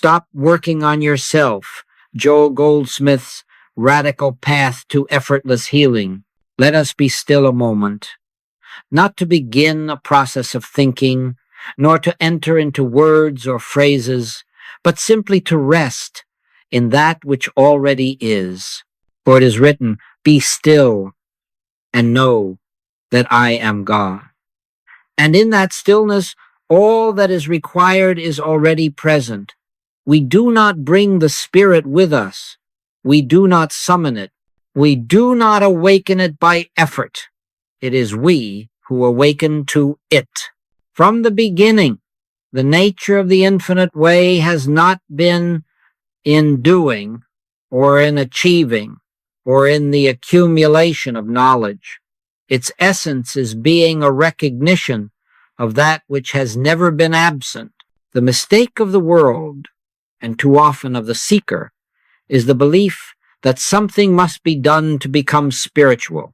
stop working on yourself. Joel Goldsmith's radical path to effortless healing. Let us be still a moment, not to begin a process of thinking, nor to enter into words or phrases, but simply to rest in that which already is. For it is written, "Be still and know that I am God." And in that stillness, all that is required is already present. We do not bring the Spirit with us. We do not summon it. We do not awaken it by effort. It is we who awaken to it. From the beginning, the nature of the infinite way has not been in doing or in achieving or in the accumulation of knowledge. Its essence is being a recognition of that which has never been absent. The mistake of the world, and too often of the seeker, is the belief that something must be done to become spiritual,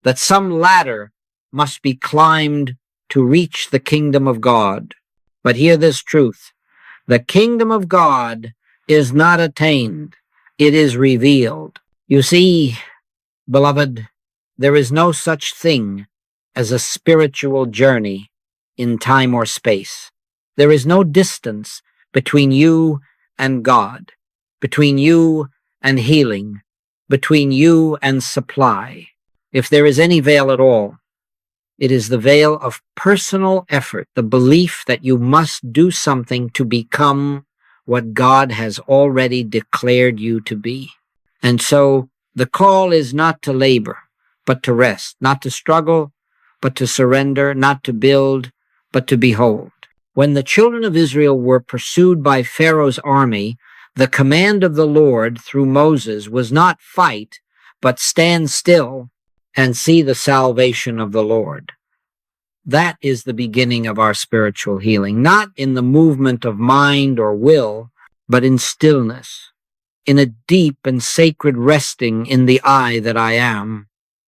that some ladder must be climbed to reach the kingdom of God. But hear this truth: the kingdom of God is not attained, it is revealed. You see, beloved, there is no such thing as a spiritual journey in time or space. There is no distance between you and God, between you and healing, between you and supply. If there is any veil at all, it is the veil of personal effort, the belief that you must do something to become what God has already declared you to be. And so the call is not to labor, but to rest, not to struggle, but to surrender, not to build, but to behold. When the children of Israel were pursued by Pharaoh's army, the command of the Lord through Moses was not fight, but stand still and see the salvation of the Lord. That is the beginning of our spiritual healing, not in the movement of mind or will, but in stillness, in a deep and sacred resting in the I that I am.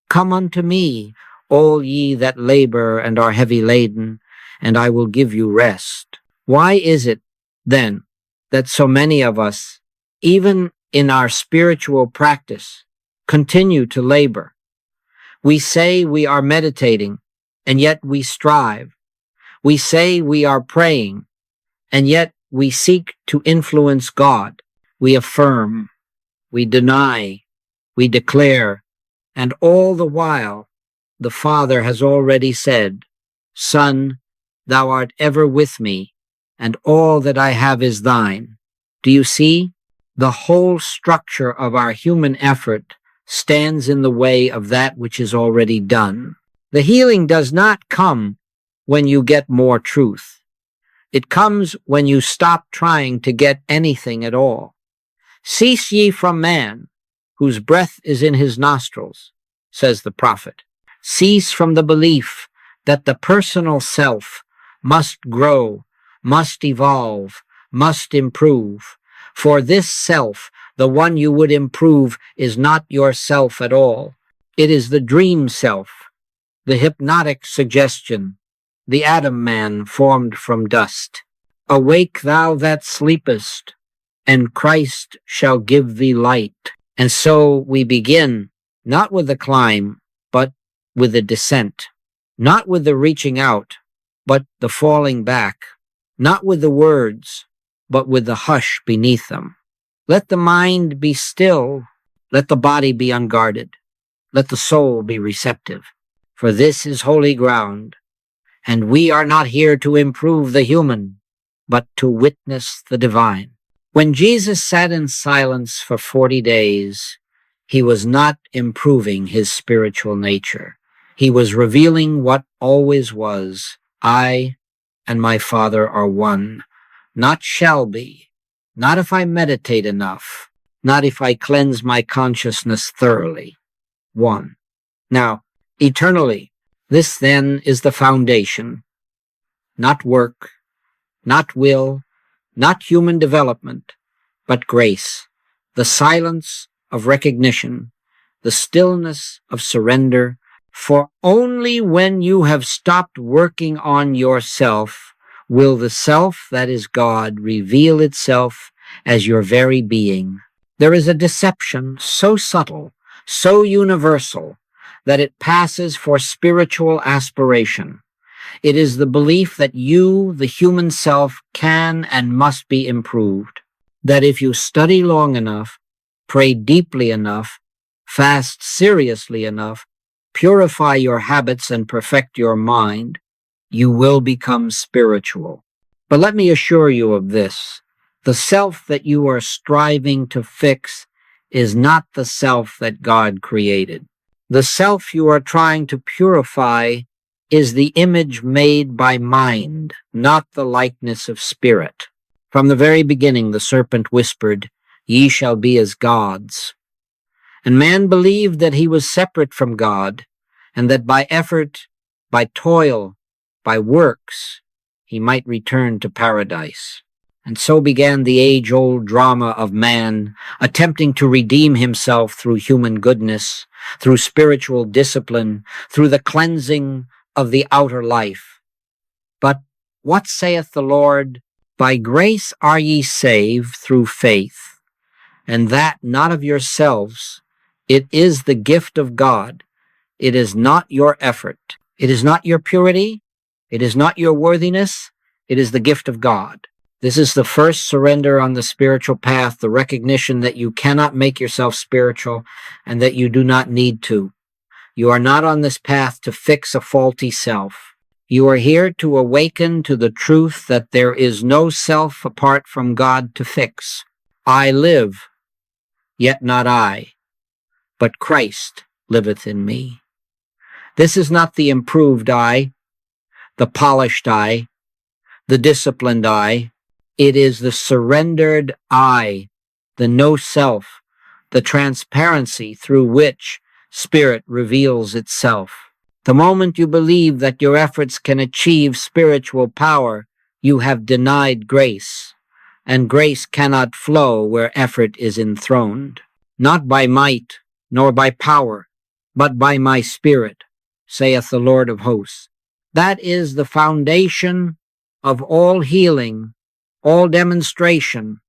Come unto me, all ye that labor and are heavy laden, and I will give you rest. Why is it, then, that so many of us, even in our spiritual practice, continue to labor? We say we are meditating, and yet we strive. We say we are praying, and yet we seek to influence God. We affirm, we deny, we declare, and all the while, the Father has already said, "Son, thou art ever with me, and all that I have is thine." Do you see? The whole structure of our human effort stands in the way of that which is already done. The healing does not come when you get more truth. It comes when you stop trying to get anything at all. "Cease ye from man, whose breath is in his nostrils," says the prophet. Cease from the belief that the personal self must grow, must evolve, must improve. For this self, the one you would improve, is not yourself at all. It is the dream self, the hypnotic suggestion, the Adam man formed from dust. Awake thou that sleepest, and Christ shall give thee light. And so we begin, not with the climb, but with the descent, not with the reaching out, but the falling back, not with the words, but with the hush beneath them. Let the mind be still, let the body be unguarded, let the soul be receptive, for this is holy ground, and we are not here to improve the human, but to witness the divine. When Jesus sat in silence for 40 days, he was not improving his spiritual nature. He was revealing what always was. I and my Father are one, not shall be, not if I meditate enough, not if I cleanse my consciousness thoroughly. One. Now, eternally, this then is the foundation. Not work, not will, not human development, but grace, the silence of recognition, the stillness of surrender. For only when you have stopped working on yourself will the self that is God reveal itself as your very being. There is a deception so subtle, so universal, that it passes for spiritual aspiration. It is the belief that you, the human self, can and must be improved. That if you study long enough, pray deeply enough, fast seriously enough, purify your habits and perfect your mind, you will become spiritual. But let me assure you of this. The self that you are striving to fix is not the self that God created. The self you are trying to purify is the image made by mind, not the likeness of spirit. From the very beginning, the serpent whispered, "Ye shall be as gods." And man believed that he was separate from God, and that by effort, by toil, by works, he might return to paradise. And so began the age-old drama of man, attempting to redeem himself through human goodness, through spiritual discipline, through the cleansing of the outer life. But what saith the Lord? By grace are ye saved through faith, and that not of yourselves. It is the gift of God. It is not your effort. It is not your purity. It is not your worthiness. It is the gift of God. This is the first surrender on the spiritual path, the recognition that you cannot make yourself spiritual and that you do not need to. You are not on this path to fix a faulty self. You are here to awaken to the truth that there is no self apart from God to fix. I live, yet not I, but Christ liveth in me. This is not the improved I, the polished I, the disciplined I. It is the surrendered I, the no self, the transparency through which spirit reveals itself. The moment you believe that your efforts can achieve spiritual power, you have denied grace, and grace cannot flow where effort is enthroned. Not by might, nor by power, but by my Spirit, saith the Lord of hosts. That is the foundation of all healing, all demonstration,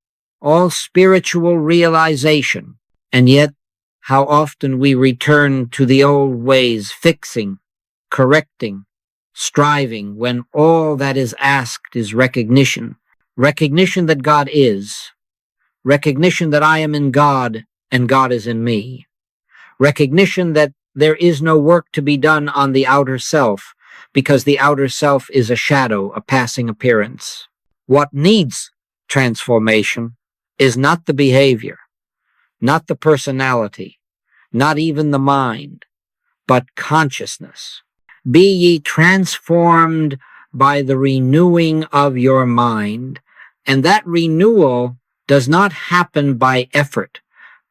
all spiritual realization. And yet, how often we return to the old ways, fixing, correcting, striving, when all that is asked is recognition. Recognition that God is. Recognition that I am in God and God is in me. Recognition that there is no work to be done on the outer self, because the outer self is a shadow, a passing appearance. What needs transformation is not the behavior, not the personality, not even the mind, but consciousness. Be ye transformed by the renewing of your mind, and that renewal does not happen by effort,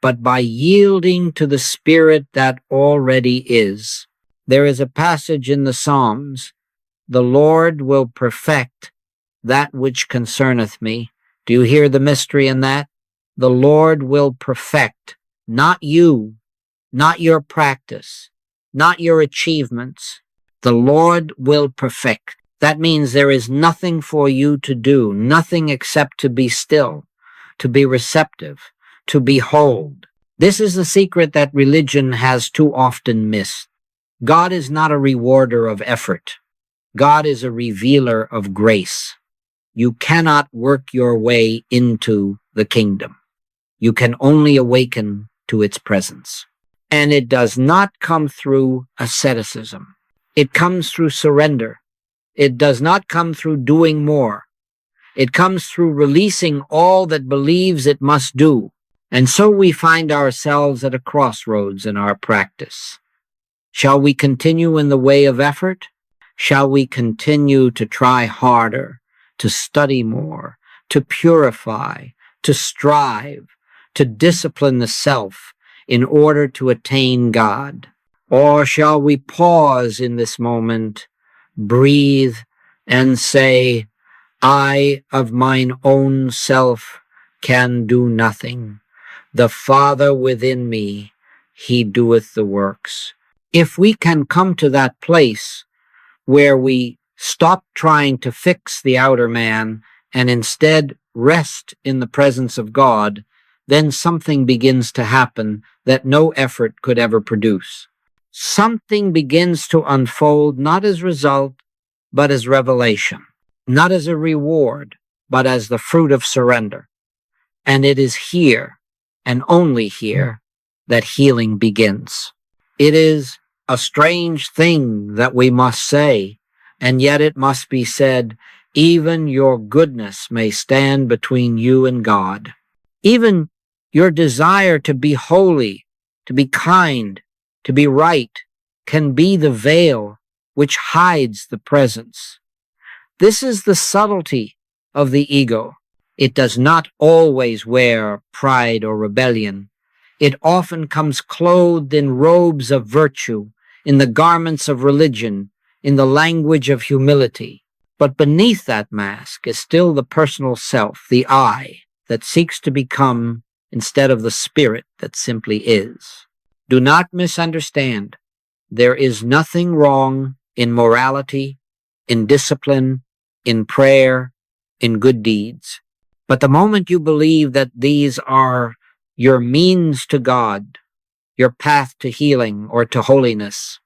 but by yielding to the Spirit that already is. There is a passage in the Psalms, "The Lord will perfect that which concerneth me." Do you hear the mystery in that? The Lord will perfect, not you, not your practice, not your achievements. The Lord will perfect. That means there is nothing for you to do, nothing except to be still, to be receptive, to behold. This is the secret that religion has too often missed. God is not a rewarder of effort. God is a revealer of grace. You cannot work your way into the kingdom. You can only awaken to its presence. And it does not come through asceticism. It comes through surrender. It does not come through doing more. It comes through releasing all that believes it must do. And so we find ourselves at a crossroads in our practice. Shall we continue in the way of effort? Shall we continue to try harder, to study more, to purify, to strive, to discipline the self in order to attain God? Or shall we pause in this moment, breathe, and say, I of mine own self can do nothing. The Father within me, he doeth the works. If we can come to that place where we Stop trying to fix the outer man and instead rest in the presence of God, then something begins to happen that no effort could ever produce. Something begins to unfold not as result, but as revelation, not as a reward, but as the fruit of surrender. And it is here, and only here, that healing begins. It is a strange thing that we must say, and yet it must be said, even your goodness may stand between you and God. Even your desire to be holy, to be kind, to be right, can be the veil which hides the presence. This is the subtlety of the ego. It does not always wear pride or rebellion. It often comes clothed in robes of virtue, in the garments of religion, in the language of humility. But beneath that mask is still the personal self, the I, that seeks to become instead of the spirit that simply is. Do not misunderstand. There is nothing wrong in morality, in discipline, in prayer, in good deeds. But the moment you believe that these are your means to God, your path to healing or to holiness,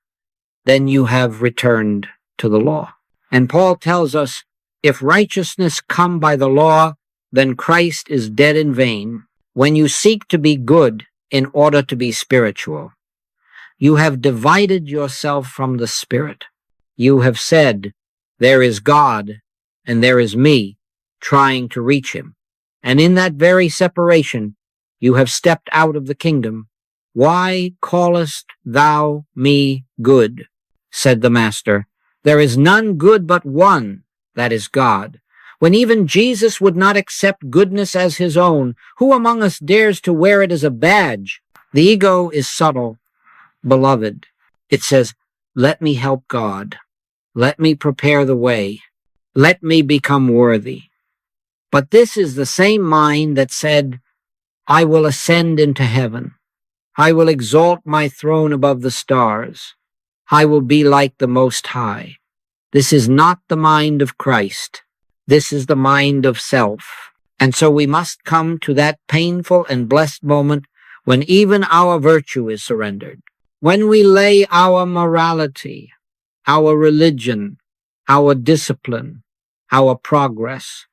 then you have returned to the law. And Paul tells us, if righteousness come by the law, then Christ is dead in vain. When you seek to be good in order to be spiritual, you have divided yourself from the Spirit. You have said, there is God and there is me trying to reach him. And in that very separation, you have stepped out of the kingdom. Why callest thou me good? Said the Master. There is none good but one, that is God. When even Jesus would not accept goodness as his own, who among us dares to wear it as a badge? The ego is subtle, beloved. It says, let me help God. Let me prepare the way. Let me become worthy. But this is the same mind that said, I will ascend into heaven. I will exalt my throne above the stars. I will be like the Most High. This is not the mind of Christ. This is the mind of self. And so we must come to that painful and blessed moment when even our virtue is surrendered. When we lay our morality, our religion, our discipline, our progress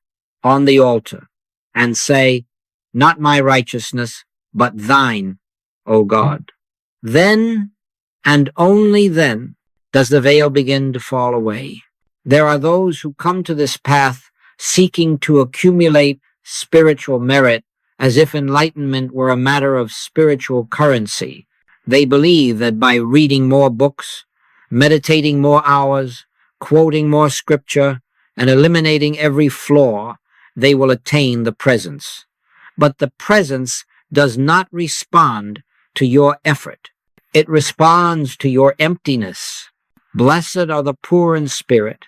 on the altar and say, not my righteousness, but thine, O God. Then, and only then, does the veil begin to fall away. There are those who come to this path seeking to accumulate spiritual merit as if enlightenment were a matter of spiritual currency. They believe that by reading more books, meditating more hours, quoting more scripture, and eliminating every flaw, they will attain the presence. But the presence does not respond to your effort. It responds to your emptiness. Blessed are the poor in spirit,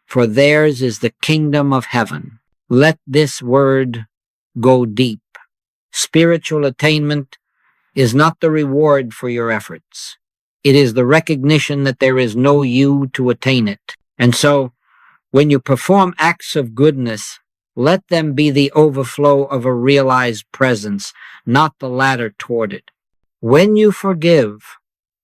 for theirs is the kingdom of heaven. Let this word go deep. Spiritual attainment is not the reward for your efforts. It is the recognition that there is no you to attain it. And so, when you perform acts of goodness, let them be the overflow of a realized presence, not the ladder toward it. When you forgive,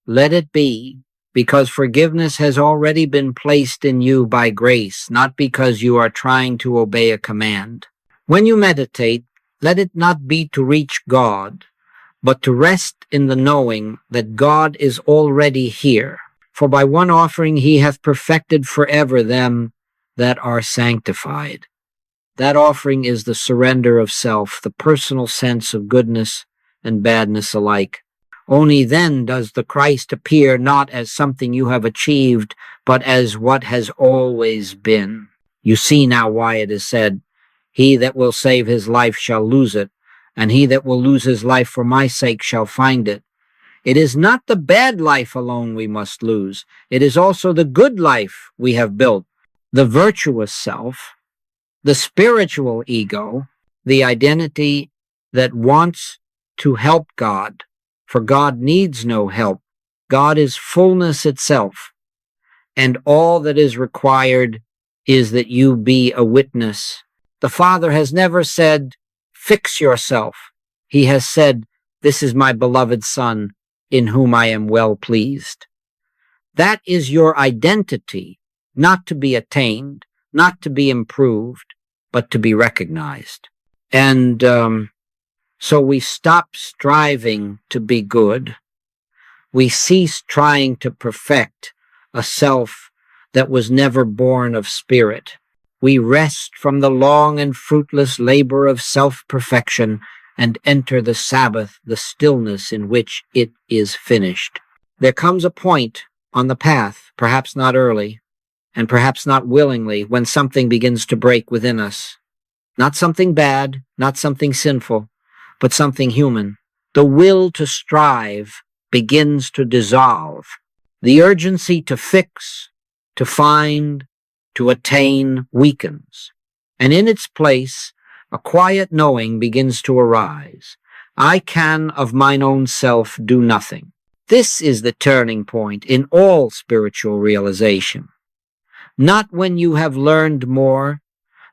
let it be because forgiveness has already been placed in you by grace, not because you are trying to obey a command. When you meditate, let it not be to reach God, but to rest in the knowing that God is already here. For by one offering he hath perfected forever them that are sanctified. That offering is the surrender of self, the personal sense of goodness and badness alike. Only then does the Christ appear not as something you have achieved, but as what has always been. You see now why it is said, he that will save his life shall lose it, and he that will lose his life for my sake shall find it. It is not the bad life alone we must lose. It is also the good life we have built, the virtuous self, the spiritual ego, the identity that wants to help God, for God needs no help. God is fullness itself. and all that is required is that you be a witness. The Father has never said, fix yourself. He has said, this is my beloved Son, in whom I am well pleased. That is your identity, not to be attained, not to be improved, but to be recognized. And so we stop striving to be good. We cease trying to perfect a self that was never born of spirit. We rest from the long and fruitless labor of self-perfection and enter the Sabbath, the stillness in which it is finished. There comes a point on the path, perhaps not early, and perhaps not willingly, when something begins to break within us. Not something bad, not something sinful, but something human. The will to strive begins to dissolve. The urgency to fix, to find, to attain weakens. And in its place, a quiet knowing begins to arise. I can of mine own self do nothing. This is the turning point in all spiritual realization. Not when you have learned more,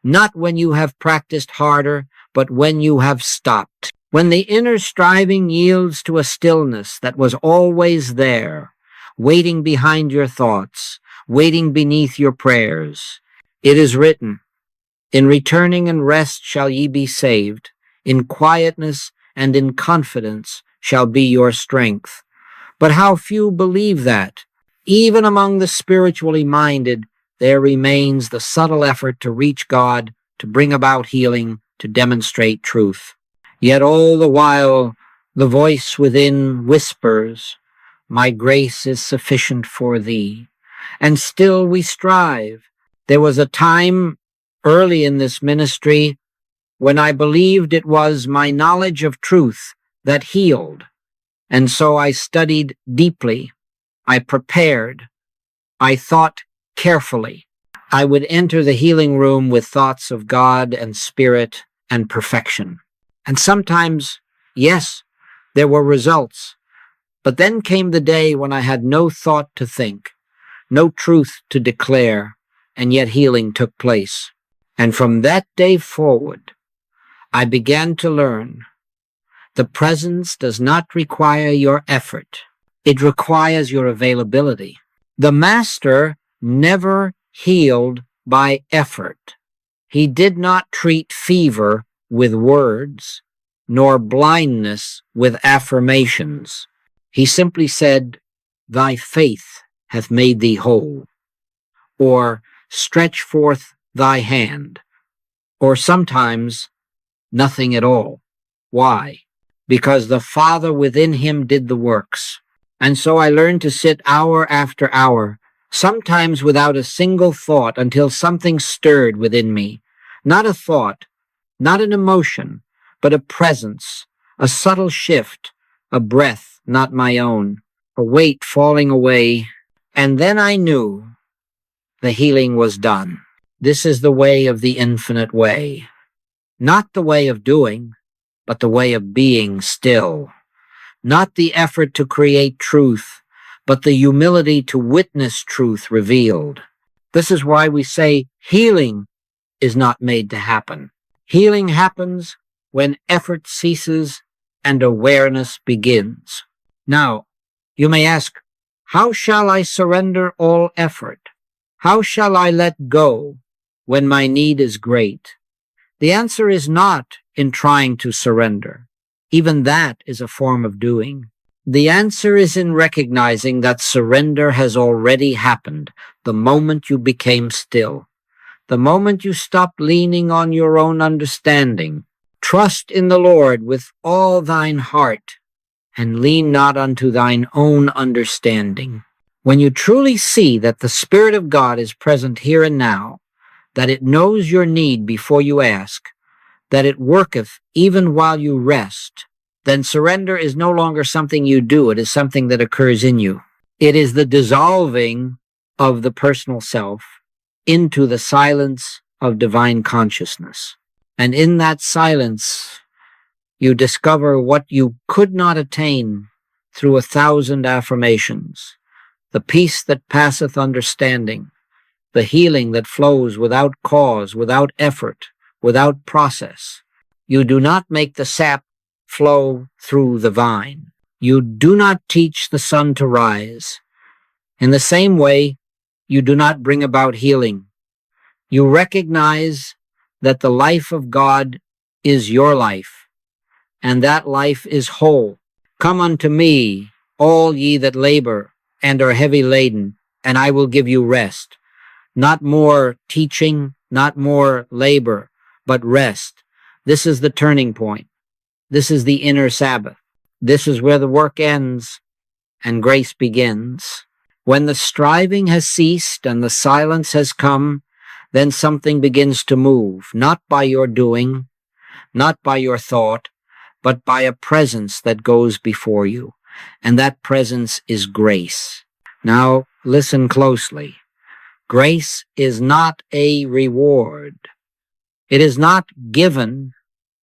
not when you have practiced harder, but when you have stopped. When the inner striving yields to a stillness that was always there, waiting behind your thoughts, waiting beneath your prayers. It is written, in returning and rest shall ye be saved, in quietness and in confidence shall be your strength. But how few believe that. Even among the spiritually minded, there remains the subtle effort to reach God, to bring about healing, to demonstrate truth. Yet all the while, the voice within whispers, my grace is sufficient for thee. And still we strive. There was a time early in this ministry when I believed it was my knowledge of truth that healed. And so I studied deeply. I prepared. I thought carefully. I would enter the healing room with thoughts of God and Spirit and perfection. And sometimes, yes, there were results. But then came the day when I had no thought to think, no truth to declare, and yet healing took place. And from that day forward, I began to learn the presence does not require your effort. It requires your availability. The Master never healed by effort. He did not treat fever with words, nor blindness with affirmations. He simply said, thy faith hath made thee whole, or stretch forth thy hand, or sometimes nothing at all. Why? Because the Father within him did the works. And so I learned to sit hour after hour, sometimes without a single thought, until something stirred within me. Not a thought, not an emotion, but a presence, a subtle shift, a breath not my own, a weight falling away. And then I knew the healing was done. This is the way of the infinite way. Not the way of doing, but the way of being still. Not the effort to create truth, but the humility to witness truth revealed. This is why we say healing is not made to happen. Healing happens when effort ceases and awareness begins. Now, you may ask, how shall I surrender all effort? How shall I let go when my need is great? The answer is not in trying to surrender. Even that is a form of doing. The answer is in recognizing that surrender has already happened the moment you became still, the moment you stopped leaning on your own understanding. Trust in the Lord with all thine heart, and lean not unto thine own understanding. When you truly see that the Spirit of God is present here and now, that it knows your need before you ask, that it worketh even while you rest, then surrender is no longer something you do. It is something that occurs in you. It is the dissolving of the personal self into the silence of divine consciousness. And in that silence, you discover what you could not attain through 1,000 affirmations, the peace that passeth understanding, the healing that flows without cause, without effort, without process. You do not make the sap flow through the vine. You do not teach the sun to rise. In the same way, you do not bring about healing. You recognize that the life of God is your life, and that life is whole. Come unto me, all ye that labor and are heavy laden, and I will give you rest. Not more teaching, not more labor, but rest. This is the turning point. This is the inner Sabbath. This is where the work ends and grace begins. When the striving has ceased and the silence has come, then something begins to move, not by your doing, not by your thought, but by a presence that goes before you. And that presence is grace. Now, listen closely. Grace is not a reward. It is not given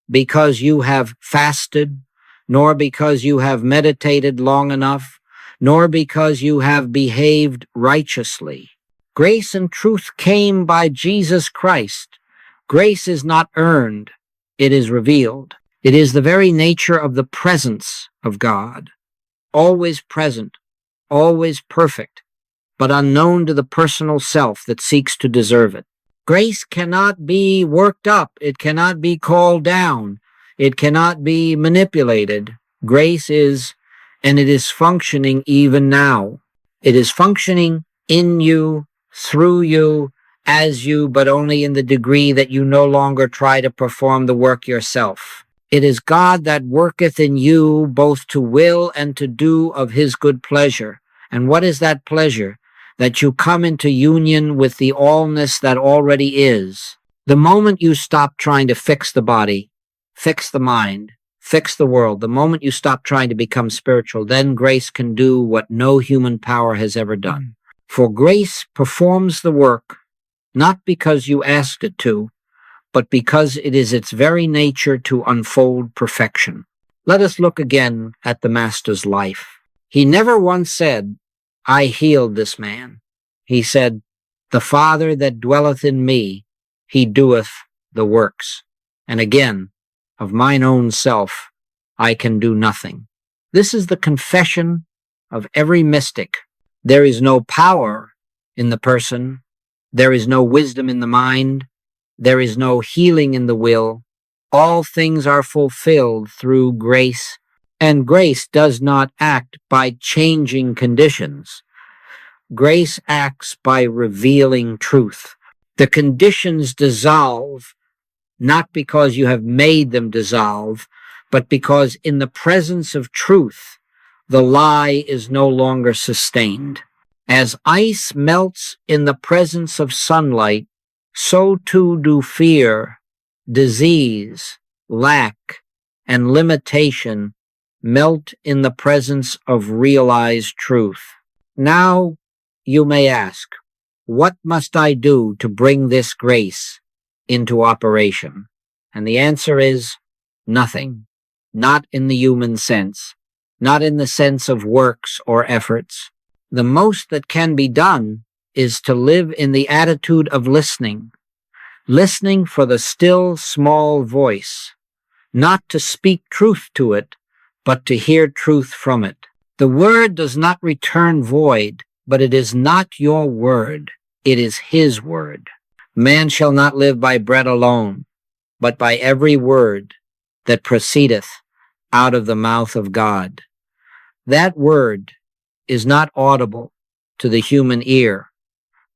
because you have fasted, nor because you have meditated long enough, nor because you have behaved righteously. Grace and truth came by Jesus Christ. Grace is not earned, it is revealed. It is the very nature of the presence of God, always present, always perfect, but unknown to the personal self that seeks to deserve it. Grace cannot be worked up. It cannot be called down. It cannot be manipulated. Grace is, and it is functioning even now. It is functioning in you, through you, as you, but only in the degree that you no longer try to perform the work yourself. It is God that worketh in you both to will and to do of his good pleasure. And what is that pleasure? That you come into union with the allness that already is. The moment you stop trying to fix the body, fix the mind, fix the world, the moment you stop trying to become spiritual, then grace can do what no human power has ever done. For grace performs the work, not because you asked it to, but because it is its very nature to unfold perfection. Let us look again at the Master's life. He never once said, I healed this man. He said, the Father that dwelleth in me, he doeth the works. And again, of mine own self, I can do nothing. This is the confession of every mystic. There is no power in the person. There is no wisdom in the mind. There is no healing in the will. All things are fulfilled through grace, and grace does not act by changing conditions. Grace acts by revealing truth. The conditions dissolve, not because you have made them dissolve, but because in the presence of truth, the lie is no longer sustained. As ice melts in the presence of sunlight, so too do fear, disease, lack, and limitation melt in the presence of realized truth. Now you may ask, what must I do to bring this grace into operation? And the answer is nothing, not in the human sense, not in the sense of works or efforts. The most that can be done is to live in the attitude of listening for the still small voice, not to speak truth to it, but to hear truth from it. The word does not return void, but it is not your word. It is his word. Man shall not live by bread alone, but by every word that proceedeth out of the mouth of God. That word is not audible to the human ear,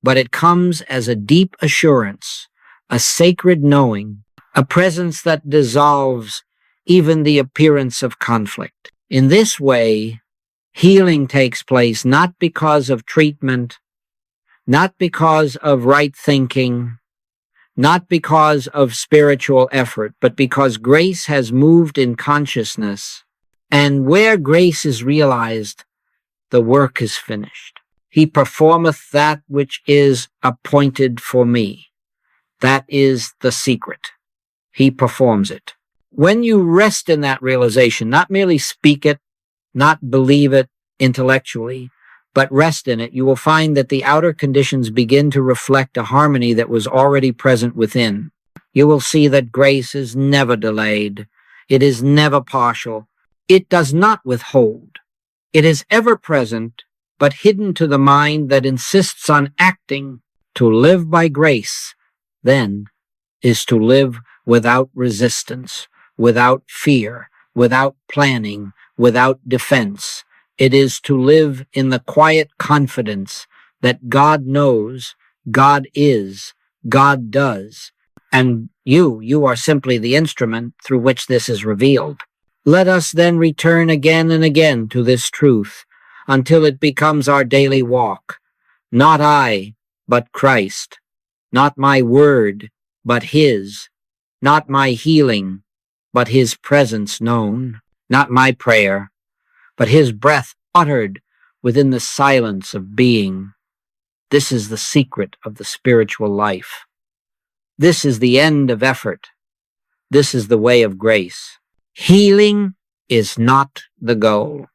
but it comes as a deep assurance, a sacred knowing, a presence that dissolves even the appearance of conflict. In this way, healing takes place not because of treatment, not because of right thinking, not because of spiritual effort, but because grace has moved in consciousness. And where grace is realized, the work is finished. He performeth that which is appointed for me. That is the secret. He performs it. When you rest in that realization, not merely speak it, not believe it intellectually, but rest in it, you will find that the outer conditions begin to reflect a harmony that was already present within. You will see that grace is never delayed. It is never partial. It does not withhold. It is ever present, but hidden to the mind that insists on acting. To live by grace, then, is to live without resistance, without fear, without planning, without defense. It is to live in the quiet confidence that God knows, God is, God does, and you are simply the instrument through which this is revealed. Let us then return again and again to this truth until it becomes our daily walk. Not I, but Christ. Not my word, but His. Not my healing, but His presence known. Not my prayer, but His breath uttered within the silence of being. This is the secret of the spiritual life. This is the end of effort. This is the way of grace. Healing is not the goal.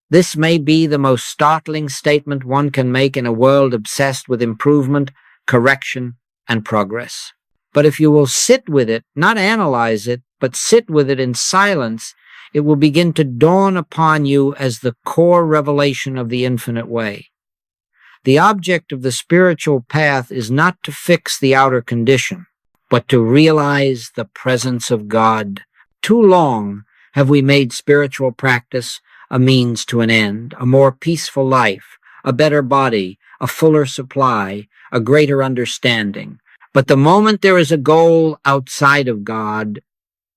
This may be the most startling statement one can make in a world obsessed with improvement, correction, and progress. But if you will sit with it, not analyze it, but sit with it in silence, it will begin to dawn upon you as the core revelation of the infinite way. The object of the spiritual path is not to fix the outer condition, but to realize the presence of God. Too long have we made spiritual practice a means to an end, a more peaceful life, a better body, a fuller supply, a greater understanding. But the moment there is a goal outside of God,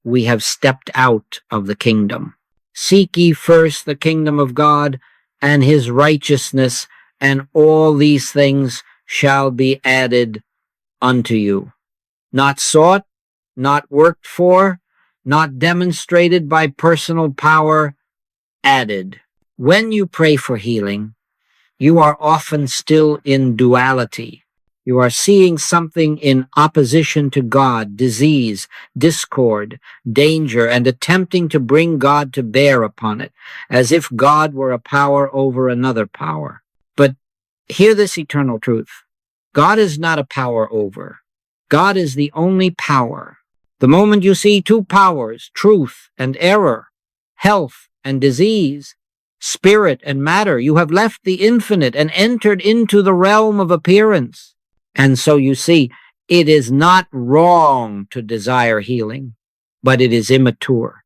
we have stepped out of the kingdom. Seek ye first the kingdom of God and His righteousness, and all these things shall be added unto you. Not sought, not worked for, not demonstrated by personal power, added. When you pray for healing, you are often still in duality. You are seeing something in opposition to God, disease, discord, danger, and attempting to bring God to bear upon it, as if God were a power over another power. But hear this eternal truth. God is not a power over. God is the only power. The moment you see two powers, truth and error, health and disease, spirit and matter, you have left the infinite and entered into the realm of appearance. And so you see, it is not wrong to desire healing, but it is immature.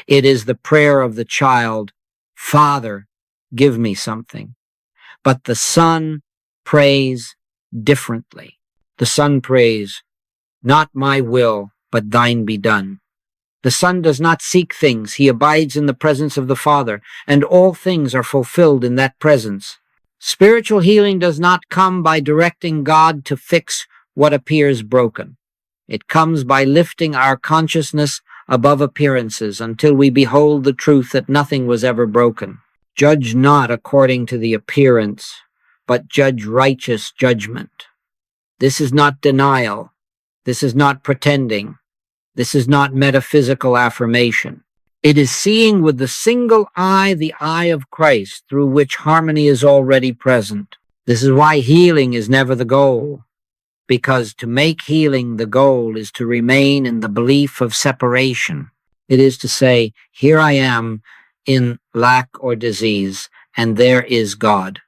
It is the prayer of the child, Father, give me something. But the Son prays differently. The Son prays, not my will, but thine be done. The Son does not seek things. He abides in the presence of the Father, and all things are fulfilled in that presence. Spiritual healing does not come by directing God to fix what appears broken. It comes by lifting our consciousness above appearances until we behold the truth that nothing was ever broken. Judge not according to the appearance, but judge righteous judgment. This is not denial. This is not pretending. This is not metaphysical affirmation. It is seeing with the single eye, the eye of Christ, through which harmony is already present. This is why healing is never the goal, because to make healing the goal is to remain in the belief of separation. It is to say, here I am in lack or disease, and there is God,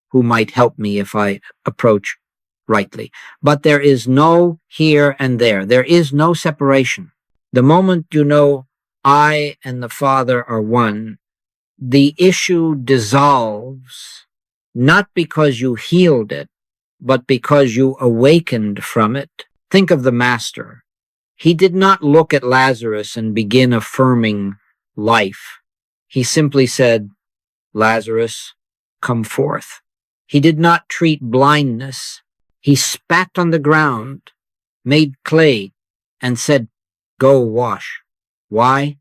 who might help me if I approach rightly. But there is no here and there. There is no separation. The moment you know I and the Father are one, the issue dissolves, not because you healed it, but because you awakened from it. Think of the Master. He did not look at Lazarus and begin affirming life. He simply said, Lazarus, come forth. He did not treat blindness. He spat on the ground, made clay, and said, go wash. Why?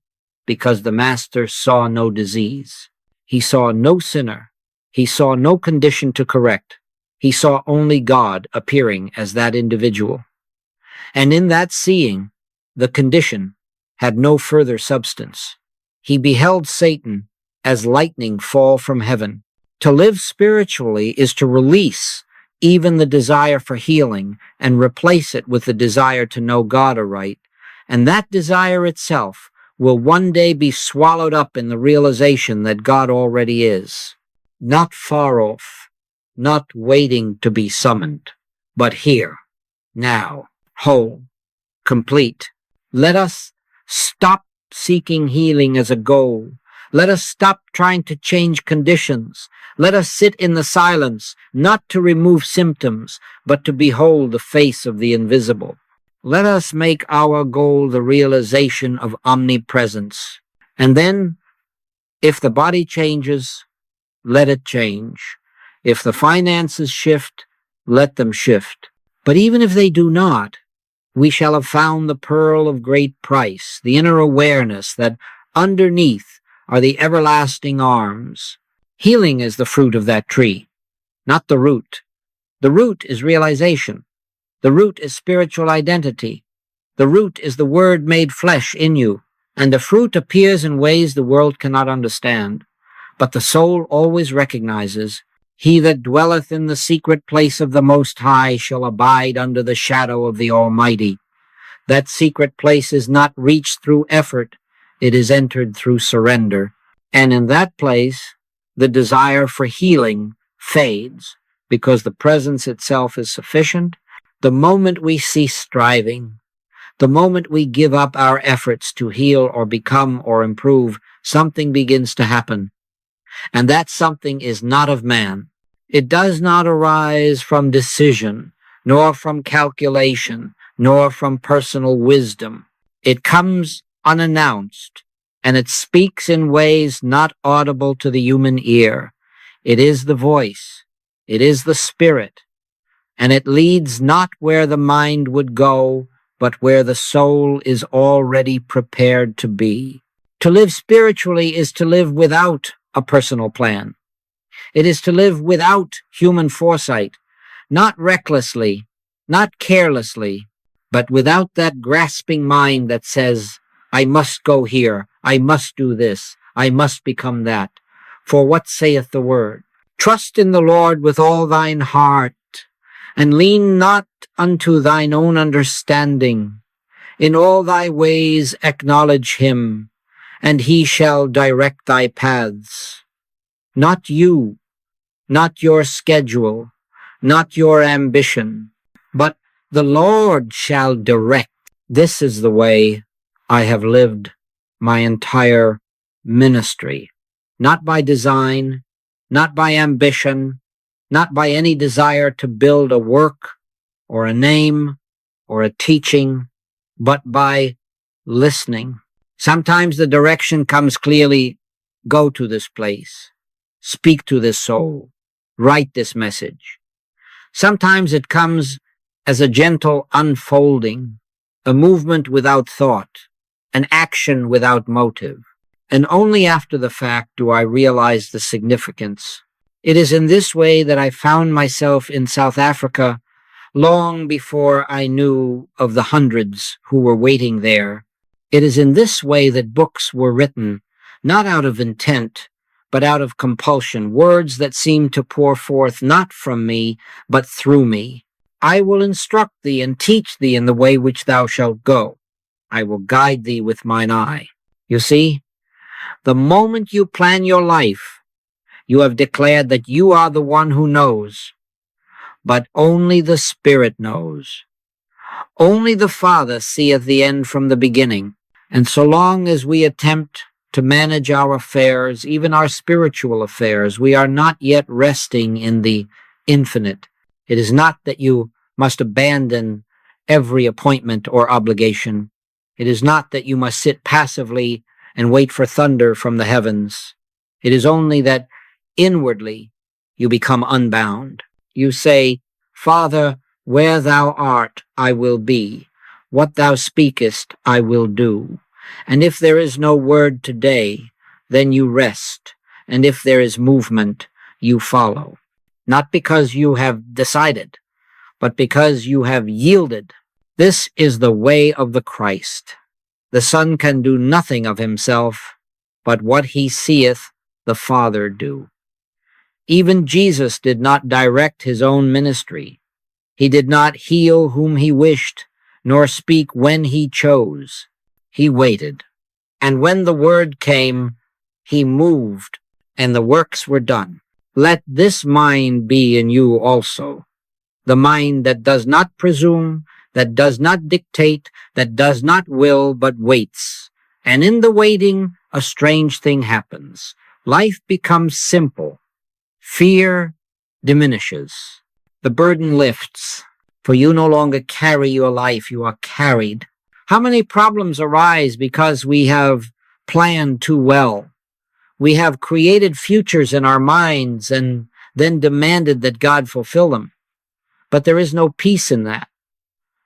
Because the Master saw no disease. He saw no sinner. He saw no condition to correct. He saw only God appearing as that individual. And in that seeing, the condition had no further substance. He beheld Satan as lightning fall from heaven. To live spiritually is to release even the desire for healing and replace it with the desire to know God aright. And that desire itself will one day be swallowed up in the realization that God already is, not far off, not waiting to be summoned, but here, now, whole, complete. Let us stop seeking healing as a goal. Let us stop trying to change conditions. Let us sit in the silence, not to remove symptoms, but to behold the face of the invisible. Let us make our goal the realization of omnipresence. And then, if the body changes, let it change. If the finances shift, let them shift. But even if they do not, we shall have found the pearl of great price, the inner awareness that underneath are the everlasting arms. Healing is the fruit of that tree, not the root. The root is realization. The root is spiritual identity. The root is the Word made flesh in you, and the fruit appears in ways the world cannot understand. But the soul always recognizes, "He that dwelleth in the secret place of the Most High shall abide under the shadow of the Almighty." That secret place is not reached through effort, it is entered through surrender. And in that place, the desire for healing fades, because the presence itself is sufficient. The moment we cease striving, the moment we give up our efforts to heal or become or improve, something begins to happen. And that something is not of man. It does not arise from decision, nor from calculation, nor from personal wisdom. It comes unannounced, and it speaks in ways not audible to the human ear. It is the voice. It is the spirit. And it leads not where the mind would go, but where the soul is already prepared to be. To live spiritually is to live without a personal plan. It is to live without human foresight, not recklessly, not carelessly, but without that grasping mind that says, "I must go here, I must do this, I must become that." For what saith the word? "Trust in the Lord with all thine heart, and lean not unto thine own understanding. In all thy ways acknowledge him, and he shall direct thy paths." Not you, not your schedule, not your ambition, but the Lord shall direct. This is the way I have lived my entire ministry, not by design, not by ambition, not by any desire to build a work or a name or a teaching, but by listening. Sometimes the direction comes clearly: go to this place, speak to this soul, write this message. Sometimes it comes as a gentle unfolding, a movement without thought, an action without motive. And only after the fact do I realize the significance. It is in this way that I found myself in South Africa long before I knew of the hundreds who were waiting there. It is in this way that books were written, not out of intent, but out of compulsion, words that seem to pour forth not from me, but through me. "I will instruct thee and teach thee in the way which thou shalt go. I will guide thee with mine eye." You see, the moment you plan your life, you have declared that you are the one who knows, but only the Spirit knows. Only the Father seeth the end from the beginning. And so long as we attempt to manage our affairs, even our spiritual affairs, we are not yet resting in the infinite. It is not that you must abandon every appointment or obligation. It is not that you must sit passively and wait for thunder from the heavens. It is only that inwardly you become unbound. You say, "Father, where thou art, I will be. What thou speakest, I will do." And if there is no word today, then you rest. And if there is movement, you follow. Not because you have decided, but because you have yielded. This is the way of the Christ. The Son can do nothing of himself, but what he seeth the Father do. Even Jesus did not direct his own ministry. He did not heal whom he wished, nor speak when he chose. He waited. And when the word came, he moved, and the works were done. Let this mind be in you also, the mind that does not presume, that does not dictate, that does not will, but waits. And in the waiting, a strange thing happens. Life becomes simple. Fear diminishes. The burden lifts, for you no longer carry your life, you are carried. How many problems arise because we have planned too well? We have created futures in our minds and then demanded that God fulfill them. But there is no peace in that,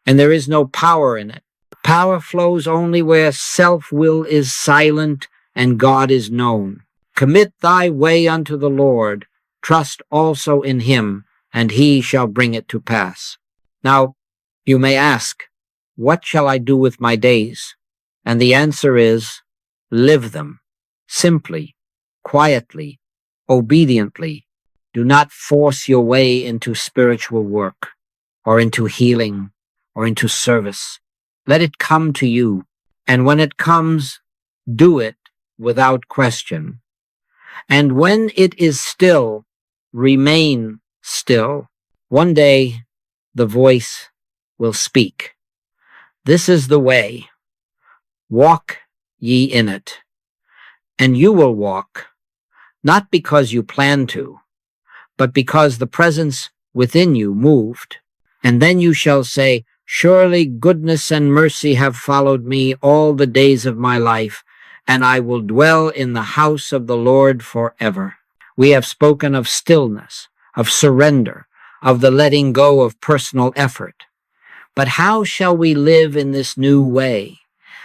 and there is no power in it. Power flows only where self-will is silent and God is known. Commit thy way unto the Lord, trust also in him, and he shall bring it to pass. Now, you may ask, what shall I do with my days? And the answer is, live them, simply, quietly, obediently. Do not force your way into spiritual work, or into healing, or into service. Let it come to you, and when it comes, do it without question. And when it is still, remain still. One day, the voice will speak. This is the way. Walk ye in it. And you will walk, not because you plan to, but because the presence within you moved. And then you shall say, surely goodness and mercy have followed me all the days of my life, and I will dwell in the house of the Lord forever. We have spoken of stillness, of surrender, of the letting go of personal effort. But how shall we live in this new way?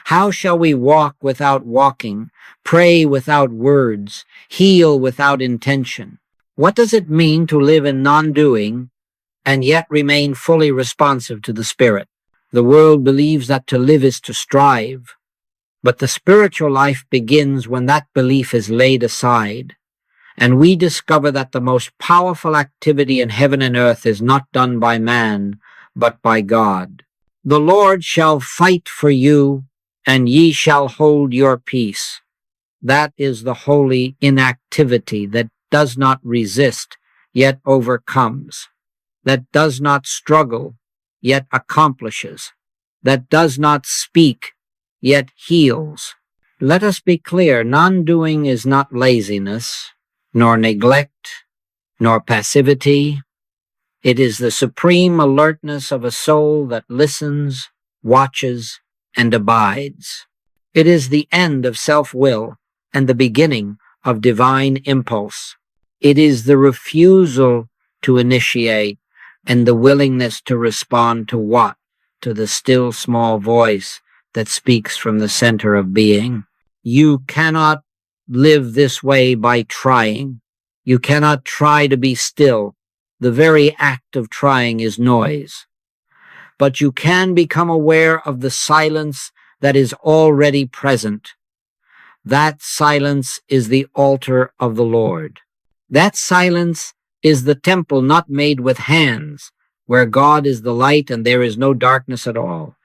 How shall we walk without walking, pray without words, heal without intention? What does it mean to live in non-doing and yet remain fully responsive to the Spirit? The world believes that to live is to strive, but the spiritual life begins when that belief is laid aside, and we discover that the most powerful activity in heaven and earth is not done by man, but by God. The Lord shall fight for you, and ye shall hold your peace. That is the holy inactivity that does not resist, yet overcomes, that does not struggle, yet accomplishes, that does not speak, yet heals. Let us be clear, non-doing is not laziness, nor neglect, nor passivity. It is the supreme alertness of a soul that listens, watches, and abides. It is the end of self-will and the beginning of divine impulse. It is the refusal to initiate and the willingness to respond to what? To the still small voice that speaks from the center of being. You cannot live this way by trying. You cannot try to be still. The very act of trying is noise. But you can become aware of the silence that is already present. That silence is the altar of the Lord. That silence is the temple not made with hands, where God is the light and there is no darkness at all.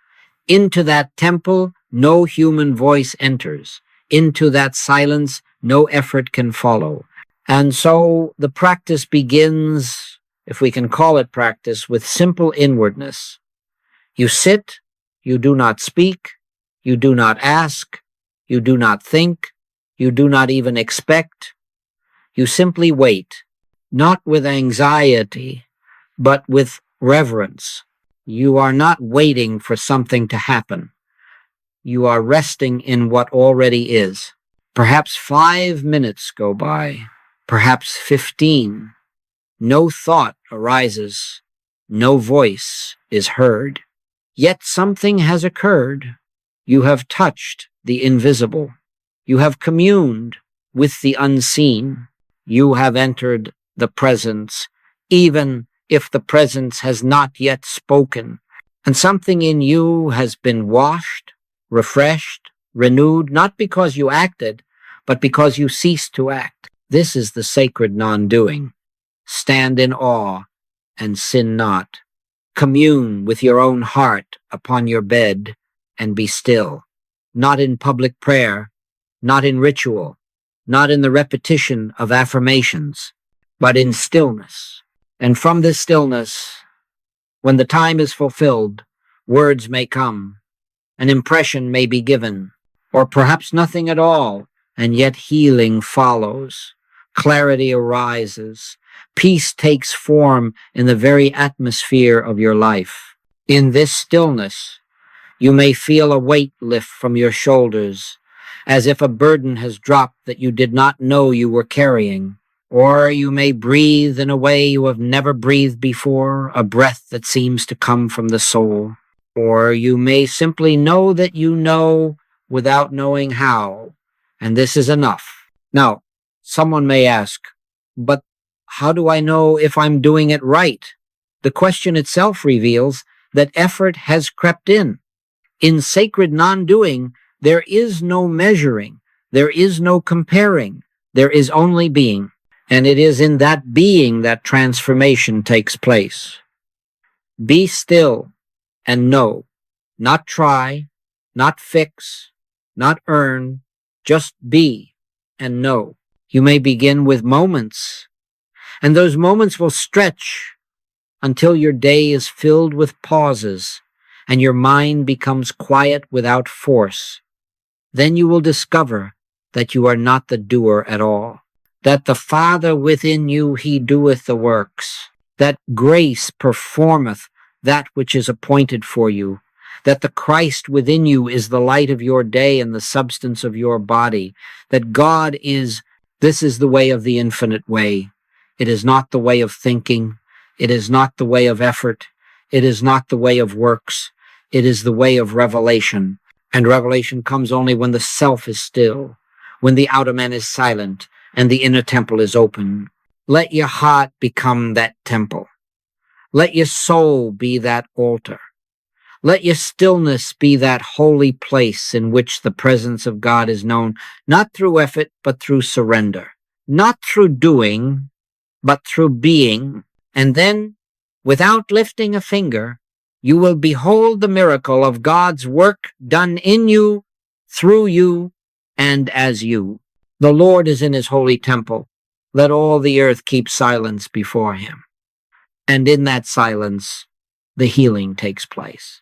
Into that temple, no human voice enters. Into that silence, no effort can follow. And so the practice begins, if we can call it practice, with simple inwardness. You sit, you do not speak, you do not ask, you do not think, you do not even expect. You simply wait, not with anxiety, but with reverence. You are not waiting for something to happen. You are resting in what already is. Perhaps 5 minutes go by, perhaps 15. No thought arises, no voice is heard. Yet something has occurred. You have touched the invisible. You have communed with the unseen. You have entered the presence, even if the presence has not yet spoken. And something in you has been washed, refreshed, renewed, not because you acted, but because you ceased to act. This is the sacred non-doing. Stand in awe and sin not. Commune with your own heart upon your bed and be still. Not in public prayer, not in ritual, not in the repetition of affirmations, but in stillness. And from this stillness, when the time is fulfilled, words may come, an impression may be given, or perhaps nothing at all, and yet healing follows. Clarity arises. Peace takes form in the very atmosphere of your life. In this stillness, you may feel a weight lift from your shoulders, as if a burden has dropped that you did not know you were carrying. Or you may breathe in a way you have never breathed before, a breath that seems to come from the soul. Or you may simply know that you know without knowing how, and this is enough. Now, someone may ask, but how do I know if I'm doing it right? The question itself reveals that effort has crept in. In sacred non-doing, there is no measuring, there is no comparing, there is only being. And it is in that being that transformation takes place. Be still and know, not try, not fix, not earn, just be and know. You may begin with moments, and those moments will stretch until your day is filled with pauses and your mind becomes quiet without force. Then you will discover that you are not the doer at all, that the Father within you, he doeth the works, that grace performeth that which is appointed for you, that the Christ within you is the light of your day and the substance of your body, that God is, this is the way of the infinite way. It is not the way of thinking. It is not the way of effort. It is not the way of works. It is the way of revelation. And revelation comes only when the self is still, when the outer man is silent, and the inner temple is open. Let your heart become that temple. Let your soul be that altar. Let your stillness be that holy place in which the presence of God is known, not through effort, but through surrender. Not through doing, but through being. And then, without lifting a finger, you will behold the miracle of God's work done in you, through you, and as you. The Lord is in his holy temple. Let all the earth keep silence before him. And in that silence, the healing takes place.